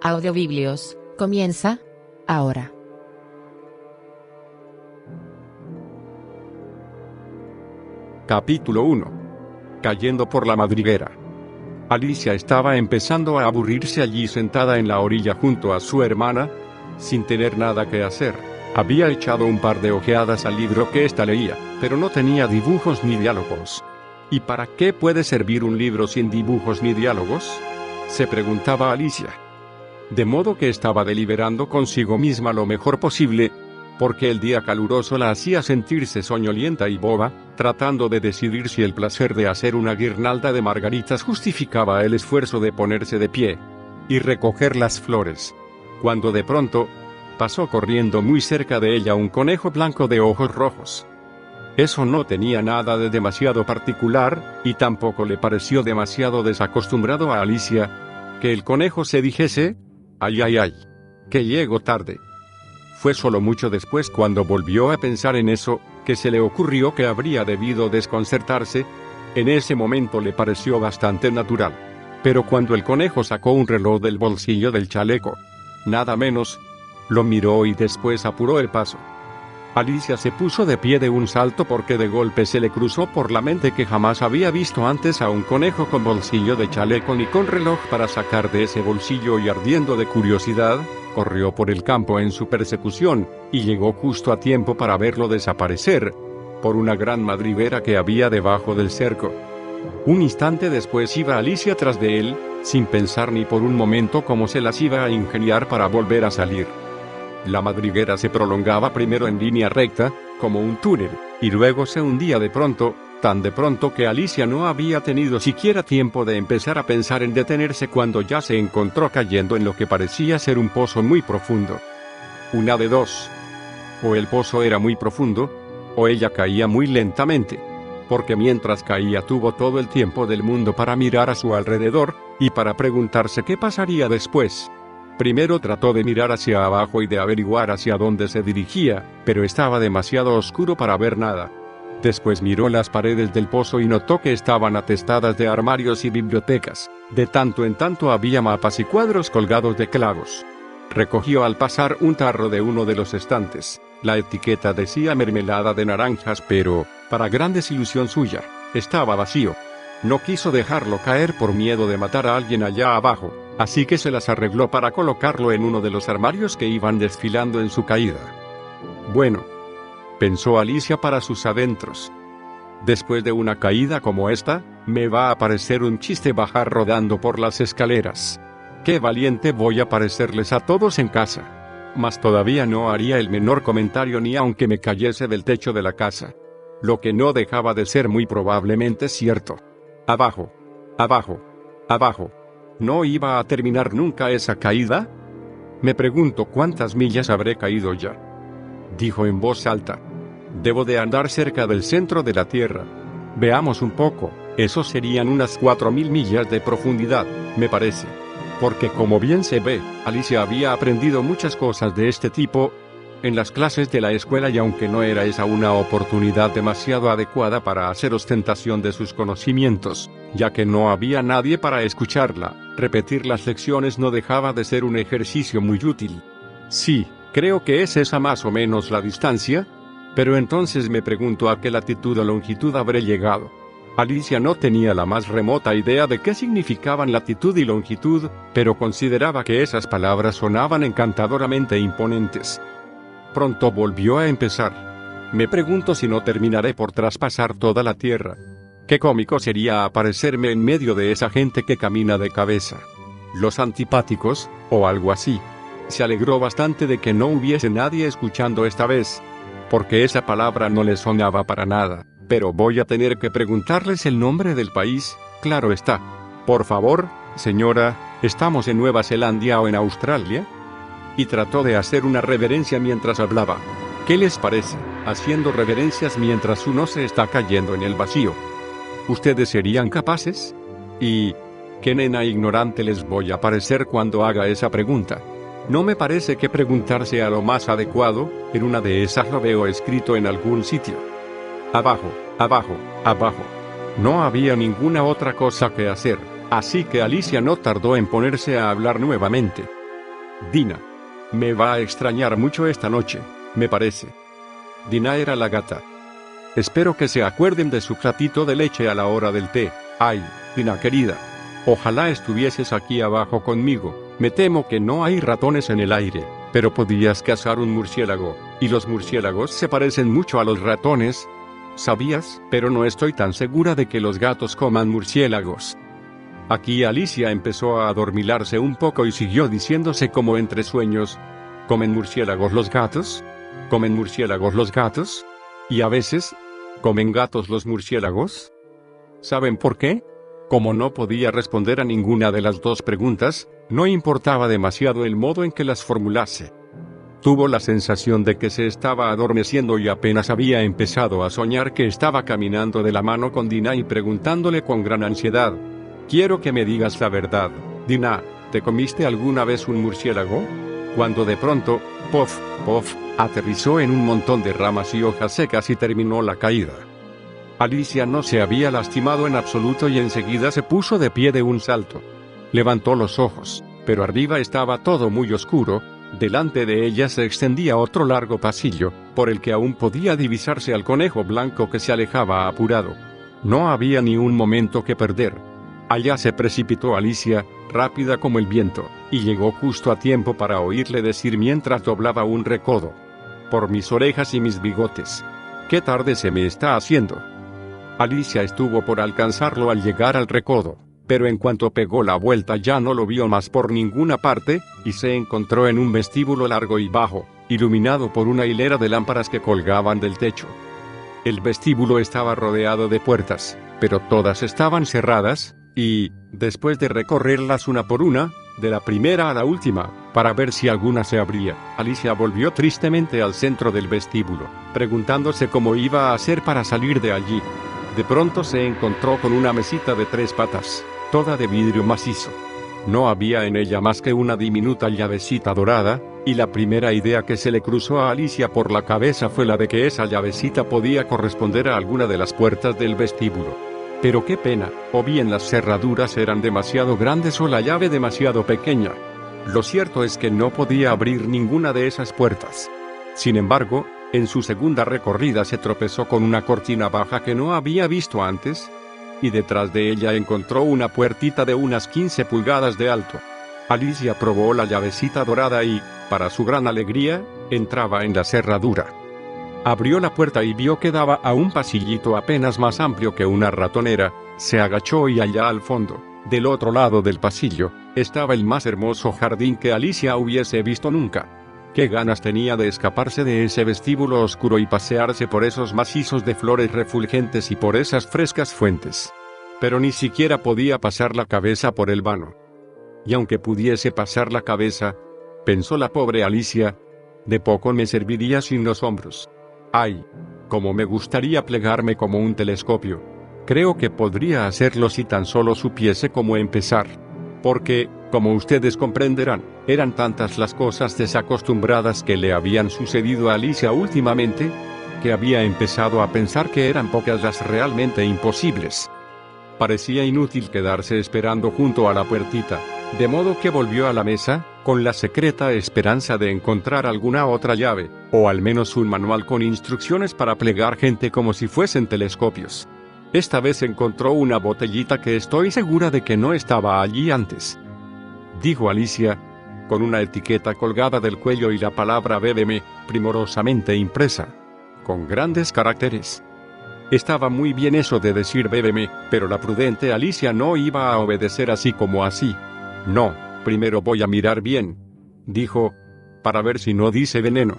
Audiobiblios, comienza ahora. Capítulo 1. Cayendo por la madriguera. Alicia estaba empezando a aburrirse allí sentada en la orilla junto a su hermana, sin tener nada que hacer. Había echado un par de ojeadas al libro que ésta leía, pero no tenía dibujos ni diálogos. ¿Y para qué puede servir un libro sin dibujos ni diálogos?, se preguntaba Alicia. De modo que estaba deliberando consigo misma lo mejor posible, porque el día caluroso la hacía sentirse soñolienta y boba, tratando de decidir si el placer de hacer una guirnalda de margaritas justificaba el esfuerzo de ponerse de pie y recoger las flores, cuando de pronto pasó corriendo muy cerca de ella un conejo blanco de ojos rojos. Eso no tenía nada de demasiado particular, y tampoco le pareció demasiado desacostumbrado a Alicia que el conejo se dijese: «Ay, ay, ay, que llego tarde». Fue solo mucho después, cuando volvió a pensar en eso, que se le ocurrió que habría debido desconcertarse. En ese momento le pareció bastante natural. Pero cuando el conejo sacó un reloj del bolsillo del chaleco, nada menos, lo miró y después apuró el paso. Alicia se puso de pie de un salto porque de golpe se le cruzó por la mente que jamás había visto antes a un conejo con bolsillo de chaleco ni con reloj para sacar de ese bolsillo, y ardiendo de curiosidad, corrió por el campo en su persecución, y llegó justo a tiempo para verlo desaparecer por una gran madriguera que había debajo del cerco. Un instante después iba Alicia tras de él, sin pensar ni por un momento cómo se las iba a ingeniar para volver a salir. La madriguera se prolongaba primero en línea recta, como un túnel, y luego se hundía de pronto, tan de pronto que Alicia no había tenido siquiera tiempo de empezar a pensar en detenerse cuando ya se encontró cayendo en lo que parecía ser un pozo muy profundo. Una de dos: o el pozo era muy profundo, o ella caía muy lentamente, porque mientras caía tuvo todo el tiempo del mundo para mirar a su alrededor, y para preguntarse qué pasaría después. Primero trató de mirar hacia abajo y de averiguar hacia dónde se dirigía, pero estaba demasiado oscuro para ver nada. Después miró las paredes del pozo y notó que estaban atestadas de armarios y bibliotecas. De tanto en tanto había mapas y cuadros colgados de clavos. Recogió al pasar un tarro de uno de los estantes. La etiqueta decía mermelada de naranjas, pero, para gran desilusión suya, estaba vacío. No quiso dejarlo caer por miedo de matar a alguien allá abajo, así que se las arregló para colocarlo en uno de los armarios que iban desfilando en su caída. Bueno, pensó Alicia para sus adentros, después de una caída como esta, me va a parecer un chiste bajar rodando por las escaleras. ¡Qué valiente voy a parecerles a todos en casa! Mas todavía no haría el menor comentario ni aunque me cayese del techo de la casa. Lo que no dejaba de ser muy probablemente cierto. Abajo, abajo, abajo. ¿No iba a terminar nunca esa caída? Me pregunto cuántas millas habré caído ya. Dijo en voz alta. Debo de andar cerca del centro de la Tierra. Veamos un poco, eso serían unas 4000 millas de profundidad, me parece. Porque como bien se ve, Alicia había aprendido muchas cosas de este tipo en las clases de la escuela, y aunque no era esa una oportunidad demasiado adecuada para hacer ostentación de sus conocimientos, ya que no había nadie para escucharla, repetir las lecciones no dejaba de ser un ejercicio muy útil. Sí, creo que es esa más o menos la distancia, pero entonces me pregunto a qué latitud o longitud habré llegado. Alicia no tenía la más remota idea de qué significaban latitud y longitud, pero consideraba que esas palabras sonaban encantadoramente imponentes. Pronto volvió a empezar. Me pregunto si no terminaré por traspasar toda la tierra. Qué cómico sería aparecerme en medio de esa gente que camina de cabeza. Los antipáticos, o algo así. Se alegró bastante de que no hubiese nadie escuchando esta vez, porque esa palabra no le sonaba para nada. Pero voy a tener que preguntarles el nombre del país, claro está. Por favor, señora, ¿estamos en Nueva Zelanda o en Australia? Y trató de hacer una reverencia mientras hablaba. ¿Qué les parece, haciendo reverencias mientras uno se está cayendo en el vacío? ¿Ustedes serían capaces? ¿Y qué nena ignorante les voy a parecer cuando haga esa pregunta? No me parece que preguntar sea lo más adecuado. En una de esas lo veo escrito en algún sitio. Abajo, abajo, abajo. No había ninguna otra cosa que hacer, así que Alicia no tardó en ponerse a hablar nuevamente. Dina. Me va a extrañar mucho esta noche, me parece. Dina era la gata. Espero que se acuerden de su platito de leche a la hora del té. Ay, Dina querida. Ojalá estuvieses aquí abajo conmigo. Me temo que no hay ratones en el aire, pero podías cazar un murciélago, y los murciélagos se parecen mucho a los ratones. ¿Sabías? Pero no estoy tan segura de que los gatos coman murciélagos. Aquí Alicia empezó a adormilarse un poco y siguió diciéndose como entre sueños: ¿comen murciélagos los gatos? ¿Comen murciélagos los gatos? ¿Y a veces, comen gatos los murciélagos? ¿Saben por qué? Como no podía responder a ninguna de las dos preguntas, no importaba demasiado el modo en que las formulase. Tuvo la sensación de que se estaba adormeciendo y apenas había empezado a soñar que estaba caminando de la mano con Dina y preguntándole con gran ansiedad: «Quiero que me digas la verdad, Dina, ¿te comiste alguna vez un murciélago?». Cuando de pronto, ¡pof, pof!, aterrizó en un montón de ramas y hojas secas y terminó la caída. Alicia no se había lastimado en absoluto y enseguida se puso de pie de un salto. Levantó los ojos, pero arriba estaba todo muy oscuro. Delante de ella se extendía otro largo pasillo, por el que aún podía divisarse al conejo blanco que se alejaba apurado. No había ni un momento que perder. Allá se precipitó Alicia, rápida como el viento, y llegó justo a tiempo para oírle decir mientras doblaba un recodo: «Por mis orejas y mis bigotes. ¡Qué tarde se me está haciendo!». Alicia estuvo por alcanzarlo al llegar al recodo, pero en cuanto pegó la vuelta ya no lo vio más por ninguna parte, y se encontró en un vestíbulo largo y bajo, iluminado por una hilera de lámparas que colgaban del techo. El vestíbulo estaba rodeado de puertas, pero todas estaban cerradas, y, después de recorrerlas una por una, de la primera a la última, para ver si alguna se abría, Alicia volvió tristemente al centro del vestíbulo, preguntándose cómo iba a hacer para salir de allí. De pronto se encontró con una mesita de 3 patas, toda de vidrio macizo. No había en ella más que una diminuta llavecita dorada, y la primera idea que se le cruzó a Alicia por la cabeza fue la de que esa llavecita podía corresponder a alguna de las puertas del vestíbulo. Pero qué pena, o bien las cerraduras eran demasiado grandes o la llave demasiado pequeña. Lo cierto es que no podía abrir ninguna de esas puertas. Sin embargo, en su segunda recorrida se tropezó con una cortina baja que no había visto antes, y detrás de ella encontró una puertita de unas 15 pulgadas de alto. Alicia probó la llavecita dorada y, para su gran alegría, entraba en la cerradura. Abrió la puerta y vio que daba a un pasillito apenas más amplio que una ratonera. Se agachó y allá al fondo, del otro lado del pasillo, estaba el más hermoso jardín que Alicia hubiese visto nunca. Qué ganas tenía de escaparse de ese vestíbulo oscuro y pasearse por esos macizos de flores refulgentes y por esas frescas fuentes. Pero ni siquiera podía pasar la cabeza por el vano. Y aunque pudiese pasar la cabeza, pensó la pobre Alicia, de poco me serviría sin los hombros. ¡Ay! Cómo me gustaría plegarme como un telescopio. Creo que podría hacerlo si tan solo supiese cómo empezar. Porque, como ustedes comprenderán, eran tantas las cosas desacostumbradas que le habían sucedido a Alicia últimamente, que había empezado a pensar que eran pocas las realmente imposibles. Parecía inútil quedarse esperando junto a la puertita, de modo que volvió a la mesa, con la secreta esperanza de encontrar alguna otra llave, o al menos un manual con instrucciones para plegar gente como si fuesen telescopios. Esta vez encontró una botellita que estoy segura de que no estaba allí antes. Dijo Alicia, con una etiqueta colgada del cuello y la palabra «Bébeme», primorosamente impresa, con grandes caracteres. Estaba muy bien eso de decir «bébeme», pero la prudente Alicia no iba a obedecer así como así. «No, primero voy a mirar bien», dijo, para ver si no dice veneno.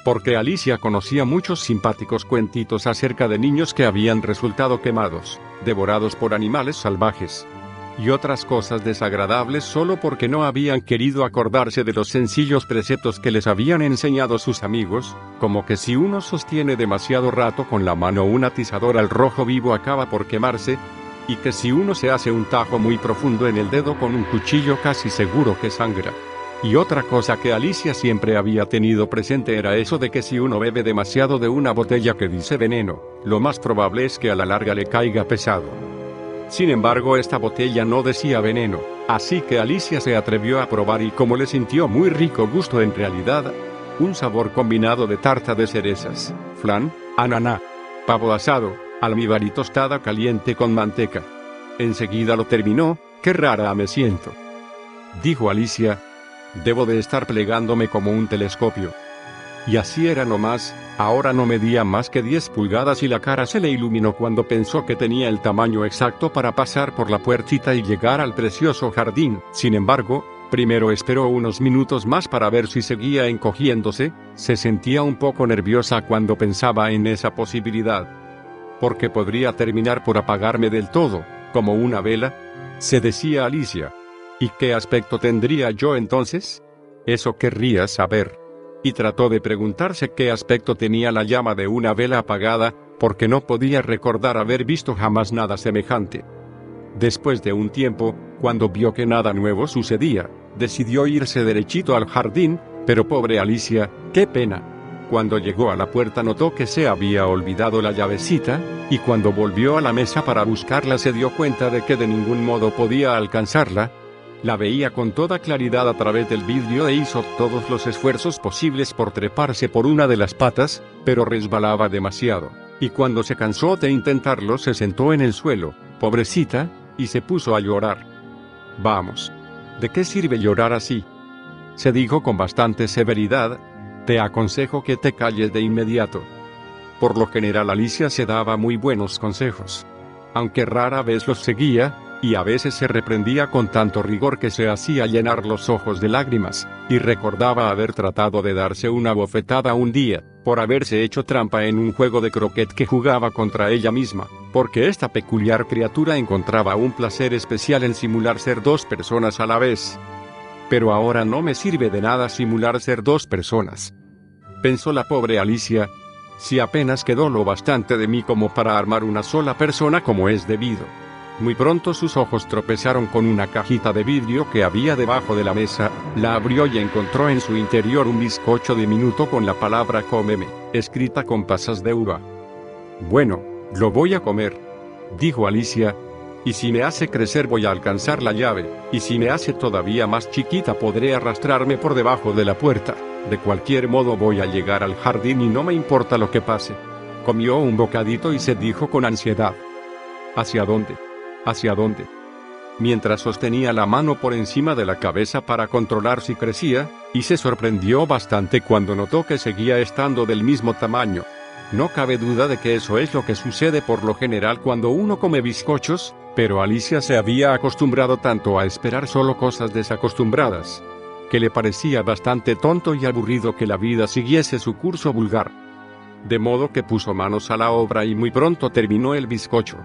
Porque Alicia conocía muchos simpáticos cuentitos acerca de niños que habían resultado quemados, devorados por animales salvajes, y otras cosas desagradables solo porque no habían querido acordarse de los sencillos preceptos que les habían enseñado sus amigos, como que si uno sostiene demasiado rato con la mano un atizador al rojo vivo acaba por quemarse, y que si uno se hace un tajo muy profundo en el dedo con un cuchillo casi seguro que sangra. Y otra cosa que Alicia siempre había tenido presente era eso de que si uno bebe demasiado de una botella que dice veneno, lo más probable es que a la larga le caiga pesado. Sin embargo, esta botella no decía veneno, así que Alicia se atrevió a probar y como le sintió muy rico gusto en realidad, un sabor combinado de tarta de cerezas, flan, ananá, pavo asado, almíbar y tostada caliente con manteca. Enseguida lo terminó. «Qué rara me siento», dijo Alicia. «Debo de estar plegándome como un telescopio». Y así era nomás. Ahora no medía más que 10 pulgadas y la cara se le iluminó cuando pensó que tenía el tamaño exacto para pasar por la puertita y llegar al precioso jardín. Sin embargo, primero esperó unos minutos más para ver si seguía encogiéndose. Se sentía un poco nerviosa cuando pensaba en esa posibilidad. «Porque podría terminar por apagarme del todo, como una vela», se decía Alicia. «¿Y qué aspecto tendría yo entonces? Eso querría saber». Y trató de preguntarse qué aspecto tenía la llama de una vela apagada, porque no podía recordar haber visto jamás nada semejante. Después de un tiempo, cuando vio que nada nuevo sucedía, decidió irse derechito al jardín, pero pobre Alicia, qué pena. Cuando llegó a la puerta notó que se había olvidado la llavecita, y cuando volvió a la mesa para buscarla se dio cuenta de que de ningún modo podía alcanzarla. La veía con toda claridad a través del vidrio e hizo todos los esfuerzos posibles por treparse por una de las patas, pero resbalaba demasiado, y cuando se cansó de intentarlo se sentó en el suelo, pobrecita, y se puso a llorar. «Vamos. ¿De qué sirve llorar así?», se dijo con bastante severidad. «Te aconsejo que te calles de inmediato». Por lo general Alicia se daba muy buenos consejos, aunque rara vez los seguía, y a veces se reprendía con tanto rigor que se hacía llenar los ojos de lágrimas, y recordaba haber tratado de darse una bofetada un día, por haberse hecho trampa en un juego de croquet que jugaba contra ella misma, porque esta peculiar criatura encontraba un placer especial en simular ser 2 personas a la vez. «Pero ahora no me sirve de nada simular ser 2 personas», pensó la pobre Alicia, «si apenas quedó lo bastante de mí como para armar una sola persona como es debido». Muy pronto sus ojos tropezaron con una cajita de vidrio que había debajo de la mesa. La abrió y encontró en su interior un bizcocho diminuto con la palabra «cómeme», escrita con pasas de uva. «Bueno, lo voy a comer», dijo Alicia, «y si me hace crecer voy a alcanzar la llave, y si me hace todavía más chiquita podré arrastrarme por debajo de la puerta. De cualquier modo voy a llegar al jardín y no me importa lo que pase». Comió un bocadito y se dijo con ansiedad: «¿Hacia dónde? ¿Hacia dónde?». Mientras sostenía la mano por encima de la cabeza para controlar si crecía, y se sorprendió bastante cuando notó que seguía estando del mismo tamaño. No cabe duda de que eso es lo que sucede por lo general cuando uno come bizcochos, pero Alicia se había acostumbrado tanto a esperar solo cosas desacostumbradas, que le parecía bastante tonto y aburrido que la vida siguiese su curso vulgar. De modo que puso manos a la obra y muy pronto terminó el bizcocho.